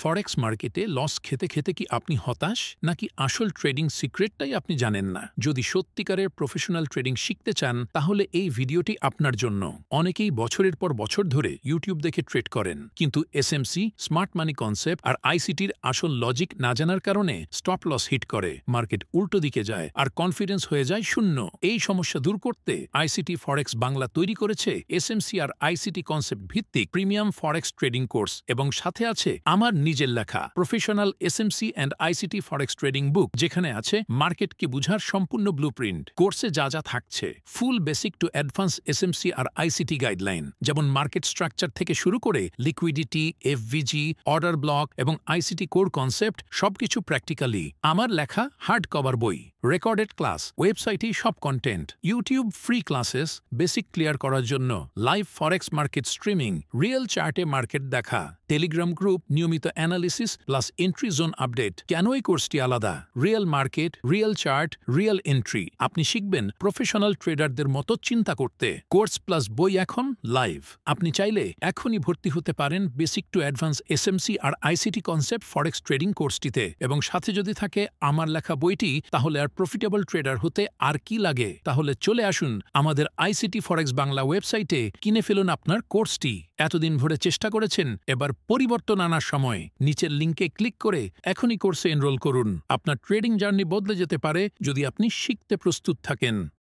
ফরেক্স মার্কেটে লস খেতে খেতে কি আপনি হতাশ, নাকি আসল ট্রেডিং সিক্রেটটাই আপনি জানেন না? যদি সত্যিকারের প্রফেশনাল ট্রেডিং শিখতে চান, তাহলে এই ভিডিওটি আপনার জন্য। অনেকেই বছরের পর বছর ধরে ইউটিউব দেখে ট্রেড করেন, কিন্তু এসএমসি, স্মার্ট মানি কনসেপ্ট আর আইসিটির আসল লজিক না জানার কারণে স্টপ লস হিট করে, মার্কেট উল্টো দিকে যায় আর কনফিডেন্স হয়ে যায় শূন্য। এই সমস্যা দূর করতে আইসিটি ফরেক্স বাংলা তৈরি করেছে এসএমসি আর আইসিটি কনসেপ্ট ভিত্তিক প্রিমিয়াম ফরেক্স ট্রেডিং কোর্স, এবং সাথে আছে আমার নিজের লেখা professional SMC and ICT forex trading book, যেখানে আছে মার্কেটকে বুঝার সম্পূর্ণ ব্লুপ্রিন্ট। কোর্সে যা যা থাকছে: full basic to advance SMC আর আইসিটি গাইডলাইন, যেমন মার্কেট স্ট্রাকচার থেকে শুরু করে লিকুইডিটি, এফভিজি, অর্ডার ব্লক এবং আইসিটি কোর কনসেপ্ট, সবকিছু প্র্যাকটিক্যালি। আমার লেখা হার্ড কভার বই, রেকর্ডেড ক্লাস, ওয়েবসাইটে সব content, YouTube free classes, basic clear করার জন্য live forex market streaming, real চার্টে মার্কেট দেখা, টেলিগ্রাম গ্রুপ, নিয়মিত analysis plus entry zone update. কেন এই কোর্সটি আলাদা? Real market, real chart, real entry. আপনি শিখবেন প্রফেশনাল ট্রেডারদের মতো চিন্তা করতে। কোর্স প্লাস বই এখন লাইভ। আপনি চাইলে এখনই ভর্তি হতে পারেন বেসিক টু অ্যাডভান্স এসএমসি আর আইসিটি কনসেপ্ট ফরেক্স ট্রেডিং কোর্সটিতে, এবং সাথে যদি থাকে আমার লেখা বইটি, তাহলে আর প্রফিটেবল ট্রেডার হতে আর কি লাগে? তাহলে চলে আসুন আমাদের আইসিটি ফরেক্স বাংলা ওয়েবসাইটে, কিনে ফেলুন আপনার কোর্সটি। এতদিন ধরে চেষ্টা করেছেন, এবার পরিবর্তন আনার সময়। নিচের লিঙ্কে ক্লিক করে এখনই কোর্সে এনরোল করুন। আপনার ট্রেডিং জার্নি বদলে যেতে পারে যদি আপনি শিখতে প্রস্তুত থাকেন।